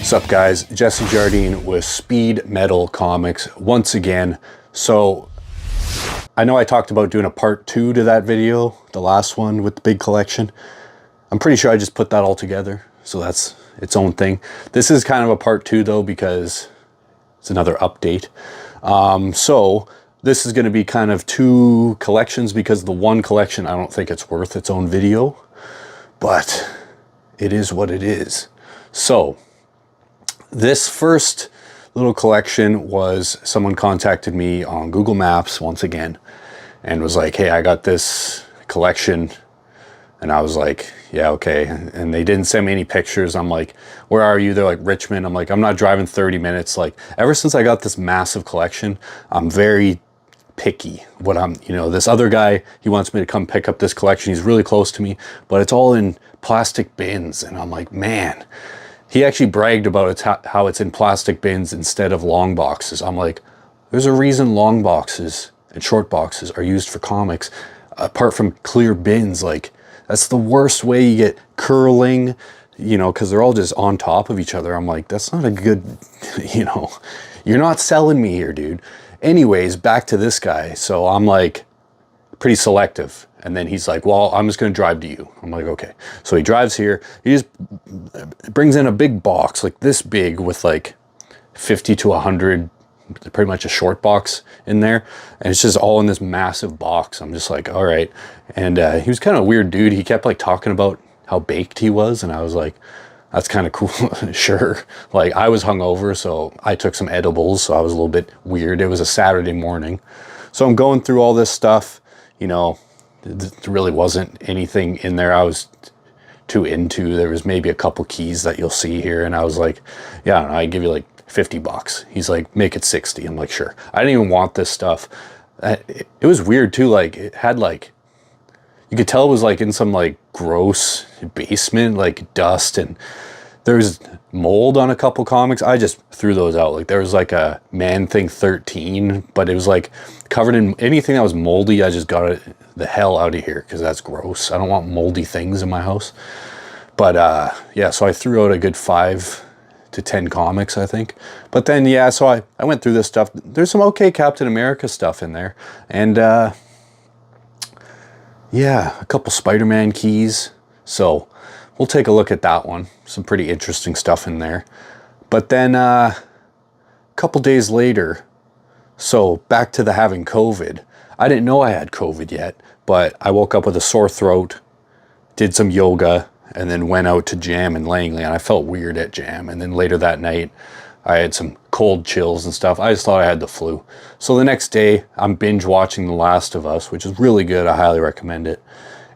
What's up, guys? Jesse Jardine with Speed Metal Comics once again. So I know I talked about doing a part 2 to that video, the last one with the big collection. I'm pretty sure I just put that all together, so that's its own thing. This is kind of a part 2 though, because it's another update. So this is going to be kind of 2 collections, because the one collection, I don't think it's worth its own video, but it is what it is. So this first little collection was, someone contacted me on Google Maps once again and was like, hey, I got this collection. And I was like, yeah, okay. And they didn't send me any pictures. I'm like, where are you? They're like, Richmond. I'm like, I'm not driving 30 minutes. Like, ever since I got this massive collection, I'm very picky. This other guy, he wants me to come pick up this collection. He's really close to me, but it's all in plastic bins. And I'm like, man. He actually bragged about how it's in plastic bins instead of long boxes. I'm like, there's a reason long boxes and short boxes are used for comics, apart from clear bins. Like, that's the worst way. You get curling, because they're all just on top of each other. I'm like, that's not a good, you're not selling me here, dude. Anyways, back to this guy. So I'm like, pretty selective. And then he's like, well, I'm just going to drive to you. I'm like, okay. So he drives here. He just brings in a big box, like this big, with like 50 to 100, pretty much a short box in there. And it's just all in this massive box. I'm just like, all right. And he was kind of a weird dude. He kept like talking about how baked he was. And I was like, that's kind of cool. Sure. Like, I was hungover, so I took some edibles. So I was a little bit weird. It was a Saturday morning. So I'm going through all this stuff, there really wasn't anything in there I was too into. There was maybe a couple keys that you'll see here. And I was like, yeah, I don't know, I'd give you like $50. He's like, make it 60. I'm like, sure. I didn't even want this stuff. It was weird too. Like, it had like, you could tell it was like in some like gross basement, like dust, and there was mold on a couple comics. I just threw those out. Like, there was like a Man-Thing 13, but it was like covered in anything that was moldy. I just got it the hell out of here, because that's gross. I don't want moldy things in my house. But yeah, so I threw out a good 5 to 10 comics, I think. But then, yeah, so I went through this stuff. There's some okay Captain America stuff in there. And yeah, a couple Spider-Man keys. So we'll take a look at that one. Some pretty interesting stuff in there. But then a couple days later, so back to the having COVID. I didn't know I had COVID yet, but I woke up with a sore throat, did some yoga, and then went out to Jam in Langley, and I felt weird at Jam. And then later that night, I had some cold chills and stuff. I just thought I had the flu. So the next day, I'm binge watching The Last of Us, which is really good. I highly recommend it.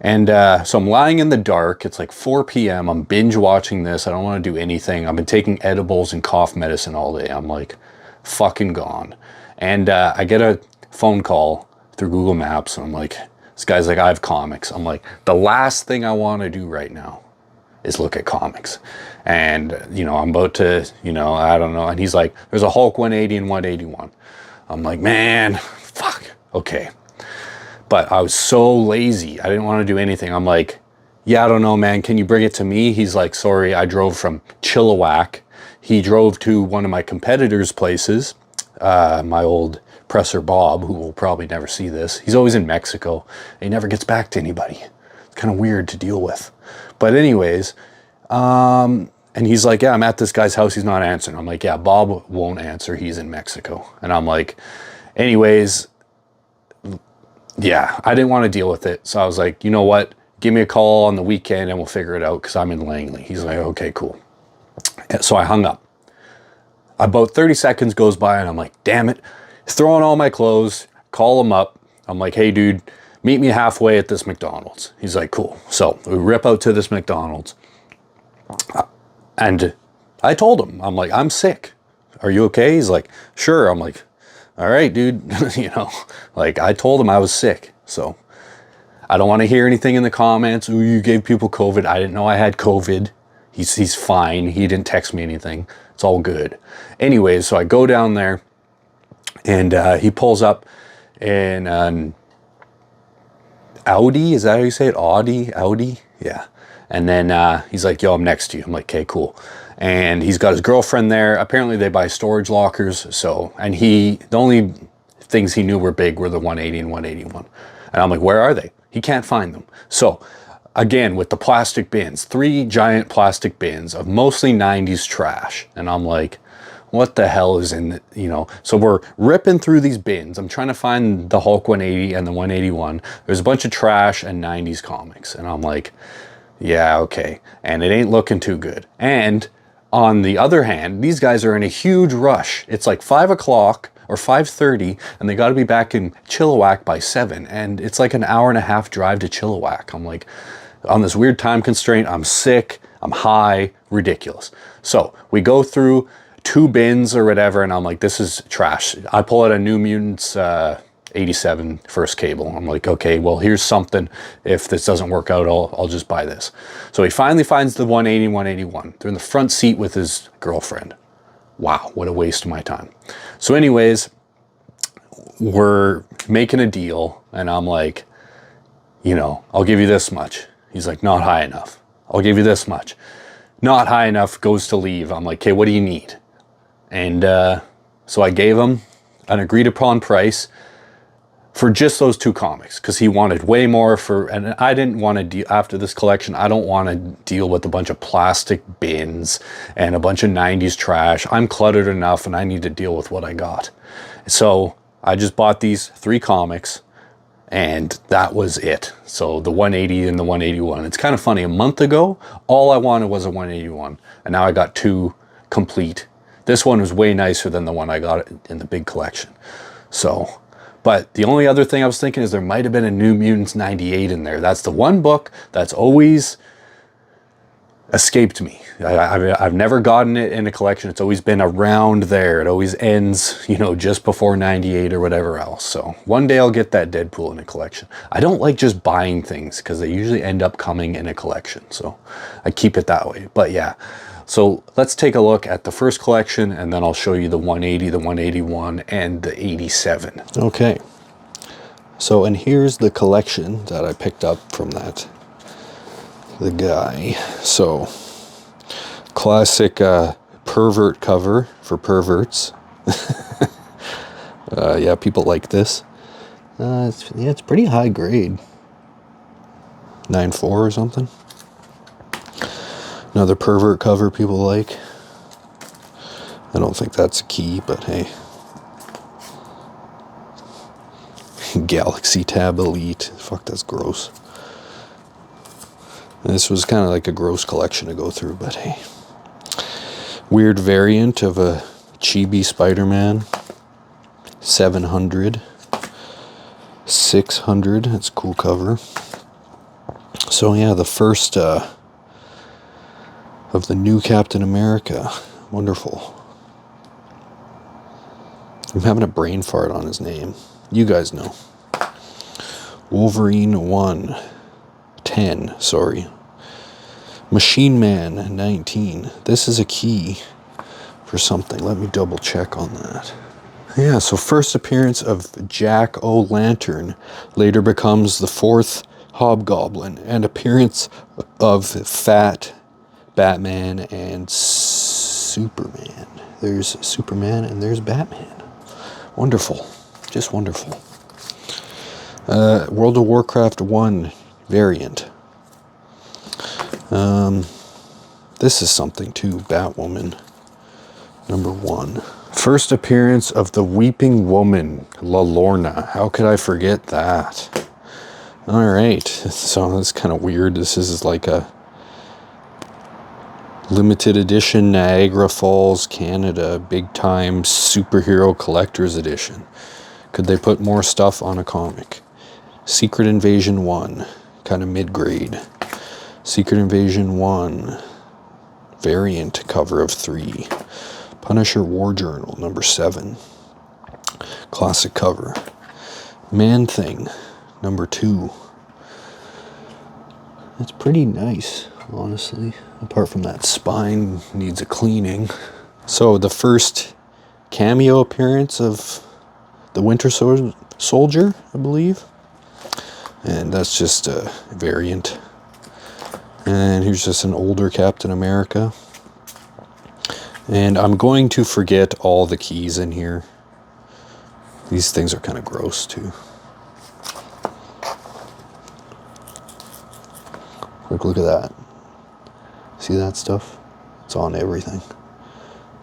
And so I'm lying in the dark. It's like 4 p.m. I'm binge watching this. I don't want to do anything. I've been taking edibles and cough medicine all day. I'm like fucking gone. And I get a phone call through Google Maps, and I'm like, this guy's like, I have comics. I'm like, the last thing I want to do right now is look at comics. And, I'm about to, I don't know. And he's like, there's a Hulk 180 and 181. I'm like, man, fuck. Okay. But I was so lazy. I didn't want to do anything. I'm like, yeah, I don't know, man. Can you bring it to me? He's like, sorry, I drove from Chilliwack. He drove to one of my competitors' places, my old presser Bob, who will probably never see this. He's always in Mexico. He never gets back to anybody. It's kind of weird to deal with. But anyways, and he's like, yeah, I'm at this guy's house. He's not answering. I'm like, yeah, Bob won't answer. He's in Mexico. And I'm like, anyways, yeah, I didn't want to deal with it. So I was like, you know what? Give me a call on the weekend and we'll figure it out, because I'm in Langley. He's like, okay, cool. So I hung up. About 30 seconds goes by and I'm like, damn it. Throw on all my clothes, call him up. I'm like, hey, dude, meet me halfway at this McDonald's. He's like, cool. So we rip out to this McDonald's. And I told him, I'm like, I'm sick. Are you okay? He's like, sure. I'm like, all right, dude. Like, I told him I was sick. So I don't want to hear anything in the comments. Ooh, you gave people COVID. I didn't know I had COVID. He's fine. He didn't text me anything. It's all good. Anyways, so I go down there, and he pulls up in an Audi. Is that how you say it? Audi? Yeah. And then he's like, yo, I'm next to you. I'm like, okay, cool. and he's got his girlfriend there. Apparently they buy storage lockers. So, and the only things he knew were big were the 180 and 181. And I'm like, where are they? He can't find them. So again, with the plastic bins, 3 giant plastic bins of mostly 90s trash. And I'm like, what the hell is in the, you know? So we're ripping through these bins. I'm trying to find the Hulk 180 and the 181. There's a bunch of trash and 90s comics. And I'm like, yeah, okay. And it ain't looking too good. And on the other hand, these guys are in a huge rush. It's like 5 o'clock or 5:30, and they got to be back in Chilliwack by 7. And it's like an hour and a half drive to Chilliwack. I'm like, on this weird time constraint, I'm sick, I'm high, ridiculous. So we go through 2 bins or whatever, and I'm like, this is trash. I pull out a New Mutants 87 first cable. I'm like, okay, well, here's something. If this doesn't work out, I'll just buy this. So he finally finds the 180, 181. They're in the front seat with his girlfriend. Wow, what a waste of my time. So anyways, we're making a deal, and I'm like, you know, I'll give you this much. He's like, not high enough. I'll give you this much. Not high enough, goes to leave. I'm like, okay, what do you need? And so I gave him an agreed upon price for just those 2 comics, because he wanted way more and I didn't want to deal, after this collection, I don't want to deal with a bunch of plastic bins and a bunch of 90s trash. I'm cluttered enough, and I need to deal with what I got. So I just bought these 3 comics, and that was it. So the 180 and the 181. It's kind of funny. A month ago, all I wanted was a 181, and now I got 2 complete. This one was way nicer than the one I got in the big collection. So, but the only other thing I was thinking is there might have been a New Mutants 98 in there. That's the one book that's always escaped me. I've never gotten it in a collection. It's always been around there. It always ends, you know, just before 98 or whatever else. So one day I'll get that Deadpool in a collection. I don't like just buying things because they usually end up coming in a collection. So I keep it that way. But yeah, so let's take a look at the first collection, and then I'll show you the 180, the 181, and the 87. Okay. So, and here's the collection that I picked up from the guy. So, classic pervert cover for perverts. Yeah, people like this. It's pretty high grade. 9.4 or something. Another pervert cover people like. I don't think that's a key, but hey. Galaxy Tab Elite. Fuck, that's gross. This was kind of like a gross collection to go through, but hey. Weird variant of a chibi Spider-Man. 700. 600. That's a cool cover. So yeah, the first of the new Captain America. Wonderful. I'm having a brain fart on his name. You guys know. Wolverine 110, sorry. Machine Man 19. This is a key for something. Let me double check on that. Yeah, so first appearance of Jack O'Lantern. Later becomes the 4th Hobgoblin. And appearance of Fat Batman and Superman. There's Superman and there's Batman. Wonderful. Just wonderful. World of Warcraft 1 variant. This is something too. Batwoman. Number 1. First appearance of the Weeping Woman, La Lorna. How could I forget that? Alright. So that's kind of weird. This is like a limited edition Niagara Falls, Canada, big time superhero collector's edition. Could they put more stuff on a comic? Secret Invasion 1, kind of mid-grade. Secret Invasion 1, variant cover of 3. Punisher War Journal, number 7. Classic cover. Man-Thing, number 2. It's pretty nice, honestly. Apart from that spine needs a cleaning. So the first cameo appearance of the Winter Soldier, I believe. And that's just a variant. And here's just an older Captain America. And I'm going to forget all the keys in here. These things are kind of gross too. Quick look at that. See that stuff? It's on everything.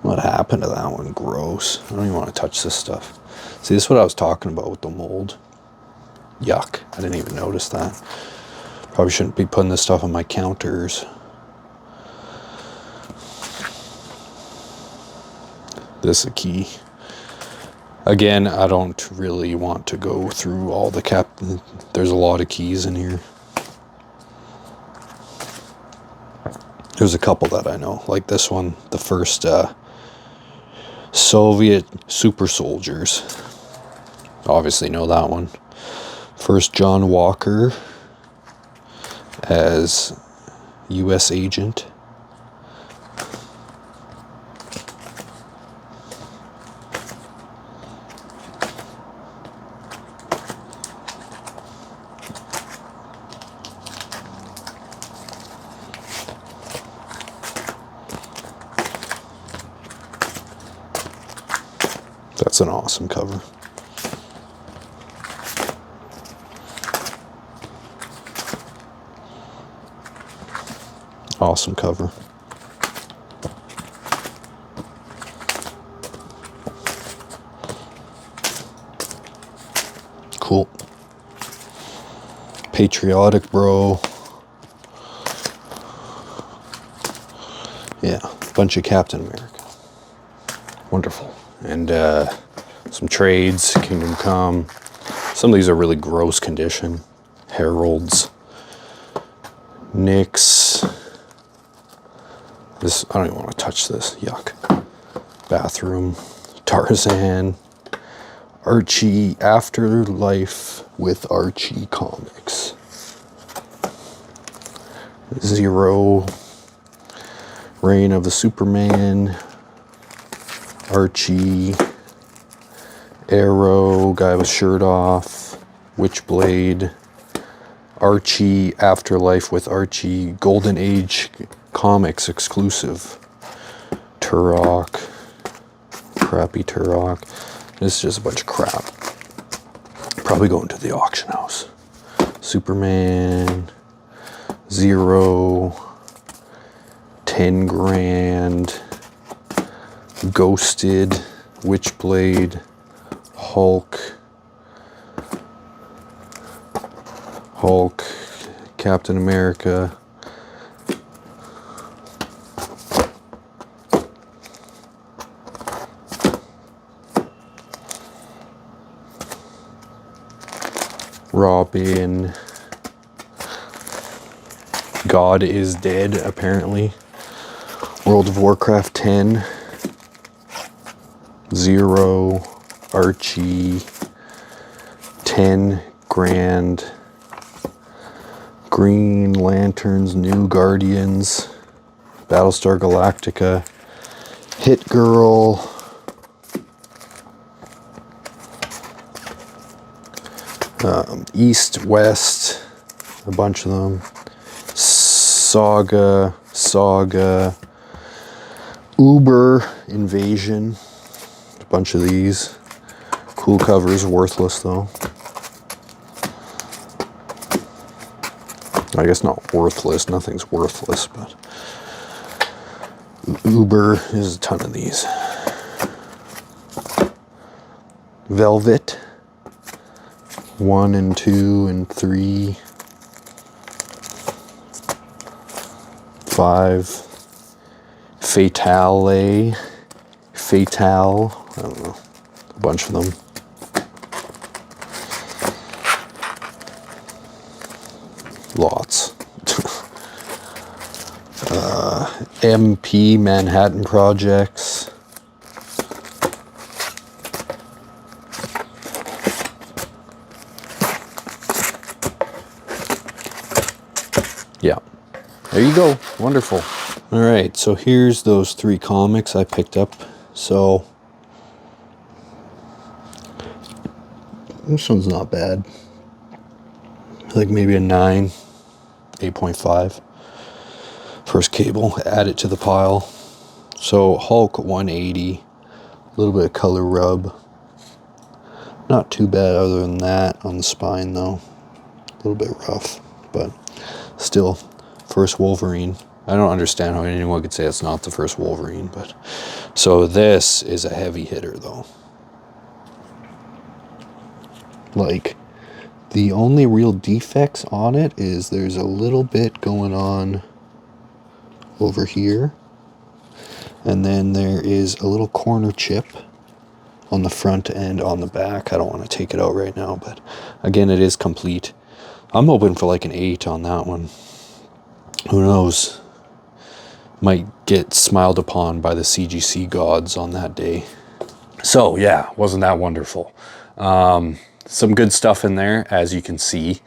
What happened to that one? Gross. I don't even want to touch this stuff. See, this is what I was talking about with the mold. Yuck. I didn't even notice that. Probably shouldn't be putting this stuff on my counters. This is a key. Again, I don't really want to go through all the there's a lot of keys in here. There's a couple that I know, like this one, the first Soviet super soldiers. Obviously know that one. First John Walker as U.S. agent. That's an awesome cover. Awesome cover. Cool. Patriotic, bro. Yeah, bunch of Captain America. Wonderful. And some trades, Kingdom Come. Some of these are really gross condition. Heralds. Nyx. This, I don't even want to touch this. Yuck. Bathroom. Tarzan. Archie. Afterlife with Archie comics. Zero. Reign of the Superman. Archie, Arrow, guy with shirt off, Witchblade, Archie, Afterlife with Archie, Golden Age comics exclusive, Turok, crappy Turok. This is just a bunch of crap. Probably going to the auction house. Superman, Zero, 10 grand. Ghosted, Witchblade, Hulk, Captain America, Robin, God is Dead, apparently, World of Warcraft 10, Zero, Archie, 10 grand, Green Lanterns, New Guardians, Battlestar Galactica, Hit Girl, East, West, a bunch of them, Saga, Uber, Invasion, a bunch of these. Cool covers, worthless though. I guess not worthless, nothing's worthless, but Uber is a ton of these. Velvet, 1 and 2 and 3, 5, Fatale, I don't know, a bunch of them. Lots. MP, Manhattan Projects. Yeah, there you go. Wonderful. All right, so here's those 3 comics I picked up. So this one's not bad. Like maybe a 9, 8.5. First Cable, add it to the pile. So Hulk 180, a little bit of color rub. Not too bad other than that on the spine though. A little bit rough, but still, first Wolverine. I don't understand how anyone could say it's not the first Wolverine, but so this is a heavy hitter though. Like, the only real defects on it is there's a little bit going on over here, and then there is a little corner chip on the front and on the back. I don't want to take it out right now, but again, it is complete. I'm hoping for like an 8 on that one. Who knows? Might get smiled upon by the CGC gods on that day. So yeah, wasn't that wonderful? Some good stuff in there, as you can see.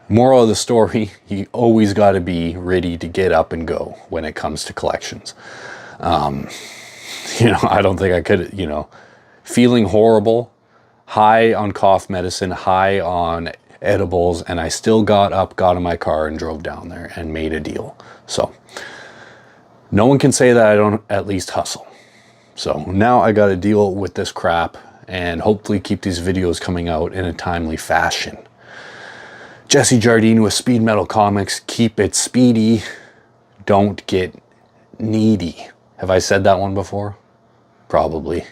Moral of the story, you always got to be ready to get up and go when it comes to collections. You know, I don't think I could, you know, feeling horrible, high on cough medicine, high on edibles, and I still got up, got in my car, and drove down there and made a deal. So no one can say that I don't at least hustle. So now I got to deal with this crap and hopefully keep these videos coming out in a timely fashion. Jesse Jardine with Speed Metal Comics. Keep it speedy. Don't get needy. Have I said that one before? Probably.